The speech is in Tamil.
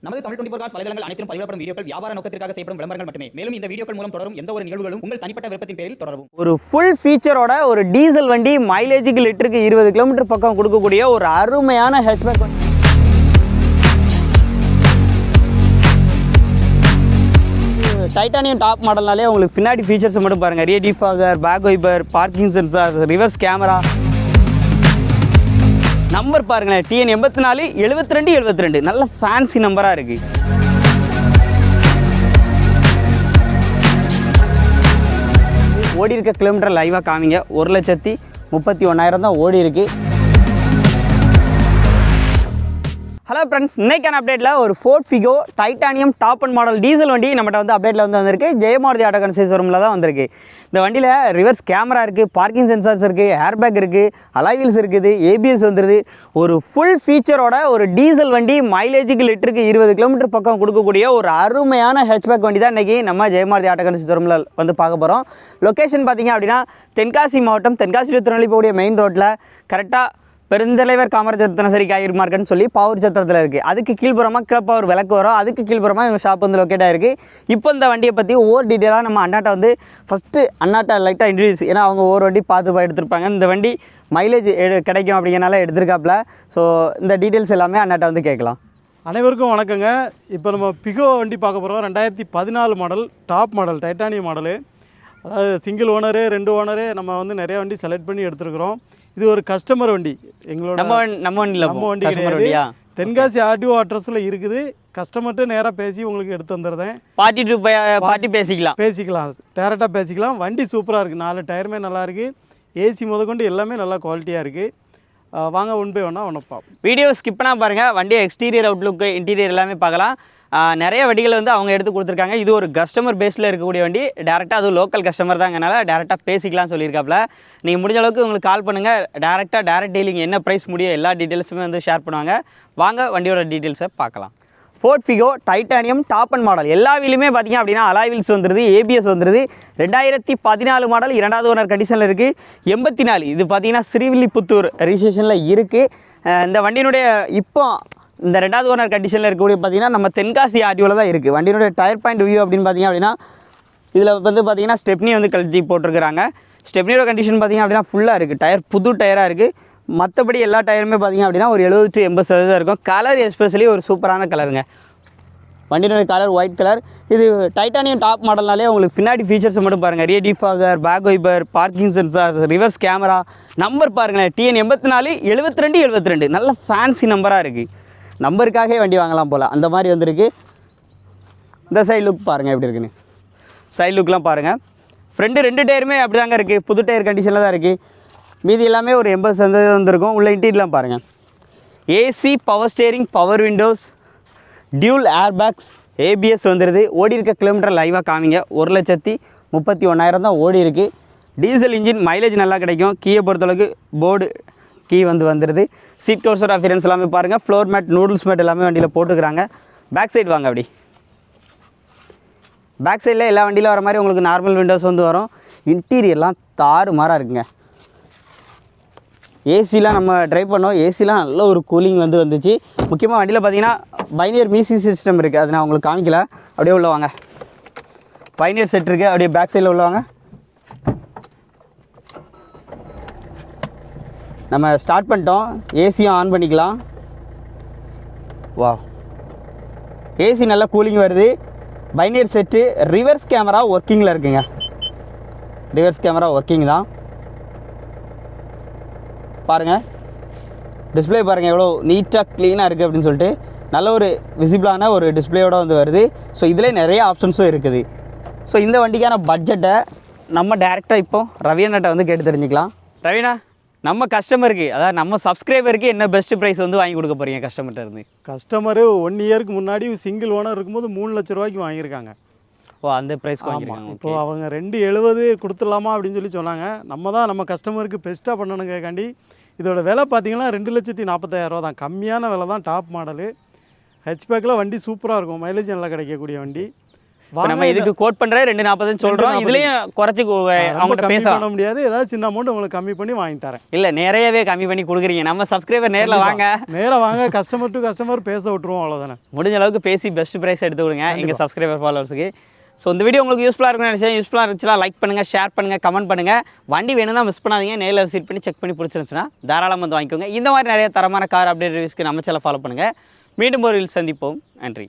நமது தமிழ் 24 காஸ் வலைதளங்கள் அனைத்தும் பதிவிடப்படும் வீடியோக்கள் வியாபார நோக்கத்திற்காக செய்யப்படும் விளம்பரங்கள் மட்டுமே. மேலும் இந்த வீடியோக்கள் மூலம் தொடரும் எந்த ஒரு நிகழ்வுகளும் உங்கள் தனிப்பட்ட விருப்பத்தின் பேரில் தொடரவும். ஒரு ஃபுல் ஃபீச்சரோட ஒரு டீசல் வண்டி மைலேஜுக்கு லிட்டருக்கு 20 கிலோமீட்டர் பக்கம் கொடுக்கக்கூடிய ஒரு அருமையான ஹெச்பேக் வண்டி. டைட்டானியம் டாப் மாடல்னாலே உங்களுக்கு பின்னாடி ஃபீச்சர்ஸ் மட்டும் பாருங்கள். Rear defogger, back wiper, parking sensor, reverse camera. Number பாருங்களேன், TN 84 72 72 நல்ல ஃபேன்சி நம்பராக இருக்குது. ஓடி இருக்க கிலோமீட்டர் லைவாக காமிங்க. 1,31,000 தான் ஓடி இருக்கு. ஹலோ ஃப்ரெண்ட்ஸ், இன்னைக்கான அப்டேட்டில் ஒரு fort Figo titanium top and model diesel வண்டி நம்மகிட்ட வந்து அப்டேட்டில் வந்திருக்கு. ஜெயமாருதி ஆட்டோ கன்சல்டன்சி ஷோரூமில் தான் வந்திருக்கு. இந்த வண்டியில் ரிவர்ஸ் கேமரா இருக்குது, பார்க்கிங் சென்சார்ஸ் இருக்குது, ஏர்பேக் இருக்குது, அலாய் வீல்ஸ் இருக்குது, ABS வந்துடுது. ஒரு ஃபுல் ஃபீச்சரோட ஒரு டீசல் வண்டி மைலேஜுக்கு லிட்டருக்கு 20 கிலோமீட்டர் பக்கம் கொடுக்கக்கூடிய ஒரு அருமையான ஹெச்பேக் வண்டி தான் இன்றைக்கி நம்ம ஜெயமாருதி ஆட்டோ கன்சல்டன்சி ஷோரூமில் வந்து பார்க்க போகிறோம். லொக்கேஷன் பார்த்திங்க அப்படின்னா தென்காசி மாவட்டம், தென்காசி திருநெல்வேலி போகக்கூடிய மெயின் ரோட்டில் கரெக்டாக பெருந்தலைவர் காமராஜர் தினசரி காய்கறி மார்க்கெட்னு சொல்லி பாவூர் சத்திரத்தில் இருக்குது. அதுக்கு கீழ்ப்புறமாக கிளப்பாவூர் விளக்கு வரும். அதுக்கு கீழ்ப்புறமாக இவங்க ஷாப் வந்து லொக்கேட் ஆகிருக்கு. இப்போ இந்த வண்டியை பற்றி ஒவ்வொரு டீட்டெயிலாக நம்ம அண்ணாட்ட வந்து ஃபஸ்ட்டு அண்ணாட்ட லைட்டாக இன்ட்ரடியூஸ், ஏன்னா அவங்க ஒவ்வொரு வண்டி பார்த்து எடுத்திருப்பாங்க. இந்த வண்டி மைலேஜ் கிடைக்கும் அப்படிங்கிறனால எடுத்திருக்காப்புல. ஸோ இந்த டீட்டெயில்ஸ் எல்லாமே அண்ணாட்ட வந்து கேட்கலாம். அனைவருக்கும் வணக்கங்க. இப்போ நம்ம பிகோ வண்டி பார்க்க போகிறோம். 2014 model, top model, titanium model. அதாவது சிங்கிள் ஓனரு, 2 ஓனரு, நம்ம வந்து நிறைய வண்டி செலக்ட் பண்ணி எடுத்துருக்குறோம். இது ஒரு கஸ்டமர் வண்டி. எங்களோட நம்ம வண்டி கிடையாது. தென்காசி RTO அட்ரஸில் இருக்குது. கஸ்டமர்கிட்ட நேராக பேசி உங்களுக்கு எடுத்து வந்துடுறேன். பார்ட்டி பேசிக்கலாம், டேரெக்டாக பேசிக்கலாம். வண்டி சூப்பராக இருக்குது. 4 டயருமே நல்லா இருக்குது. AC முதற்கொண்டு எல்லாமே நல்லா குவாலிட்டியாக இருக்குது. வாங்க ஒன் பை ஒன்றா பார்ப்போம். வீடியோ ஸ்கிப் பண்ணால் பாருங்கள். வண்டியை எக்ஸ்டீரியர் அவுட்லுக்கு, இன்டீரியர் எல்லாமே பார்க்கலாம். நிறைய வண்டிகள் வந்து அவங்க எடுத்து கொடுத்துருக்காங்க. இது ஒரு கஸ்டமர் பேஸில் இருக்கக்கூடிய வண்டி. டேரெக்டாக அதுவும் லோக்கல் கஸ்டமர் தாங்கனால டேரெக்டாக பேசிக்கலாம் சொல்லியிருக்காப்புல. நீங்கள் முடிஞ்ச அளவுக்கு உங்களுக்கு கால் பண்ணுங்கள். டேரெக்ட் டீலிங் என்ன ப்ரைஸ் முடியும் எல்லா டீட்டெயில்ஸுமே வந்து ஷேர் பண்ணுவாங்க. வாங்க வண்டியோட டீட்டெயில்ஸை பார்க்கலாம். Fort Figo titanium top and model. எல்லா வீலுமே பார்த்திங்க அப்படின்னா அலாய் வீல்ஸ் வந்துடுது, ABS வந்துடுது. 2014 மாடல், 2வது ஓனர் கண்டிஷனில் இருக்குது. 84 இது பார்த்திங்கன்னா ஸ்ரீவில்லிபுத்தூர் ரிஜிஸ்ட்ரேஷனில் இருக்குது. இந்த வண்டியினுடைய இப்போ இந்த 2வது ஓனர் கண்டிஷனில் இருக்கக்கூடிய பார்த்திங்கன்னா நம்ம தென்காசி RTOவில் தான் இருக்குது. வண்டியினுடைய டயர் பாயிண்ட் வியூ அப்படின்னு பார்த்திங்க அப்படின்னா இதில் வந்து பார்த்திங்கன்னா ஸ்டெப்னி வந்து கழட்டி போட்டிருக்கிறாங்க. ஸ்டெப்னியோட கண்டிஷன் பார்த்திங்க அப்படின்னா ஃபுல்லாக இருக்குது. டயர் புது டயராக இருக்குது. மற்றபடி எல்லா டயருமே பார்த்திங்க அப்படின்னா ஒரு 70 to 80% இருக்கும். கலர் எஸ்பெஷலி ஒரு சூப்பரான கலருங்க. வண்டியினுடைய கலர் ஒயிட் கலர். இது டைட்டானியம் டாப் மாடல்னாலே உங்களுக்கு பின்னாடி ஃபீச்சர்ஸ் மட்டும் பாருங்கள். Rear defogger, back wiper, parking sensor, reverse camera. Number பாருங்களேன், TN 84 72 72 நல்ல ஃபேன்சி நம்பராக இருக்குது. நம்பருக்காகவே வண்டி வாங்கலாம் போல் அந்த மாதிரி வந்திருக்கு. இந்த சைடு லுக் பாருங்கள் எப்படி இருக்குன்னு. சைடு லுக்லாம் பாருங்கள். ஃப்ரெண்டு 2 டயருமே அப்படி தாங்க இருக்குது. புது டயர் கண்டிஷனில் தான் இருக்குது. மீதி எல்லாமே ஒரு 80% வந்துருக்கும். உள்ள இன்டீரியர்லாம் பாருங்கள். AC, power steering, power Windows, dual airbags, ABS வந்துடுது. ஓடி இருக்க கிலோமீட்டர் லைவாக காமிங்க. 1,31,000 தான் ஓடி இருக்குது. டீசல் இன்ஜின், மைலேஜ் நல்லா கிடைக்கும். கீயை பொறுத்தளவுக்கு போர்டு கீ வந்துடுது. சீட் கவர்ஸோட அஃபியரன்ஸ் எல்லாமே பாருங்கள். ஃப்ளோர் மேட், நூடுல்ஸ் மேட் எல்லாமே வண்டியில் போட்டுக்கிறாங்க. பேக் சைடு வாங்க. அப்படி பேக் சைடில் எல்லா வண்டியில் வர மாதிரி உங்களுக்கு நார்மல் விண்டோஸ் வந்து வரும். இன்டீரியர்லாம் தாறுமாறாக இருக்குங்க. ஏசிலாம் நம்ம ட்ரைவ் பண்ணோம். ஏசிலாம் நல்ல ஒரு கூலிங் வந்துச்சு. முக்கியமாக வண்டியில் பார்த்தீங்கன்னா பைனியர் மியூசிக் சிஸ்டம் இருக்குது. அது நான் உங்களுக்கு காமிக்கல. அப்படியே உள்ள வாங்க. பைனியர் செட் இருக்குது. அப்படியே பேக் சைடில் உள்ள வாங்க. நம்ம ஸ்டார்ட் பண்ணிட்டோம். ஏசியும் ஆன் பண்ணிக்கலாம். வா, ஏசி நல்லா கூலிங் வருது. Pioneer set. ரிவர்ஸ் கேமரா ஒர்க்கிங்கில் இருக்குங்க. ரிவர்ஸ் கேமரா ஒர்க்கிங் தான். பாருங்கள் டிஸ்பிளே பாருங்கள் எவ்வளோ நீட்டாக க்ளீனாக இருக்குது அப்படின்னு சொல்லிட்டு. நல்ல ஒரு விசிபிளான ஒரு டிஸ்பிளேயோடு வந்து வருது. ஸோ இதில் நிறைய ஆப்ஷன்ஸும் இருக்குது. ஸோ இந்த வண்டிக்கான பட்ஜெட்டை நம்ம டேரெக்டாக இப்போ ரவியண்ணாட்ட வந்து கேட்டு தெரிஞ்சுக்கலாம். ரவினா, நம்ம கஸ்டமருக்கு, அதாவது நம்ம சப்ஸ்கிரைபருக்கு என்ன பெஸ்ட் ப்ரைஸ் வந்து வாங்கி கொடுக்க போகிறீங்க கஸ்டமர்கிட்ட இருந்து? கஸ்டமரு 1 இயருக்கு முன்னாடி சிங்கிள் ஓனர் இருக்கும்போது 3 லட்ச ரூபாய்க்கு வாங்கியிருக்காங்க. ஓ, அந்த ப்ரைஸ் வாங்கியிருக்காங்க. இப்போ அவங்க 270 கொடுத்துடலாமா அப்படின்னு சொன்னாங்க. நம்ம கஸ்டமருக்கு பெஸ்ட்டாக பண்ணணுங்காண்டி இதோட விலை பார்த்தீங்கன்னா 2,40,000 தான். கம்மியான விலை தான். டாப் மாடலு ஹெச்பேக்கில் வண்டி சூப்பராக இருக்கும். மைலேஜ் நல்லா கிடைக்கக்கூடிய வண்டி. இப்போ நம்ம இதுக்கு கோட் பண்ணுற 240 சொல்கிறோம், இதுலேயும் குறைச்சி அவங்கள்ட்ட கம்மி பேசலாம். பண்ண முடியாது, ஏதாவது சின்ன அமௌண்ட் உங்களுக்கு கம்மி பண்ணி வாங்கி தரேன். இல்லை நிறையவே கம்மி பண்ணி கொடுக்குறீங்க, நம்ம சப்ஸ்கிரைபர் நேரில் வாங்க, நேராக வாங்க, கஸ்டமர் டு கஸ்டமர் பேச விட்டுருவோம், அவ்வளோதானே. முடிஞ்ச அளவுக்கு பேசி பெஸ்ட் ப்ரைஸ் எடுத்து கொடுங்க எங்கள் சப்ஸ்கிரைபர் ஃபாலோவர்ஸுக்கு. ஸோ இந்த வீடியோ உங்களுக்கு யூஸ்ஃபுல்லாக இருக்குன்னு நினச்சேன். யூஸ்ஃபுல்லாக இருந்துச்சுன்னா லைக் பண்ணுங்கள், ஷேர் பண்ணுங்கள், கமெண்ட் பண்ணுங்கள். வண்டி வேணும்னா மிஸ் பண்ணாதீங்க, நேரில் விசிட் பண்ணி செக் பண்ணி பிடிச்சிருந்துச்சுன்னா தாராளமாக வந்து வாங்கிக்கோங்க. இந்த மாதிரி நிறைய தரமான கார் அப்டேட் ரிவ்யூஸ்க்கு நம்ம சேனலை ஃபாலோ பண்ணுங்கள். மீண்டும் ஒரு சந்திப்போம். நன்றி.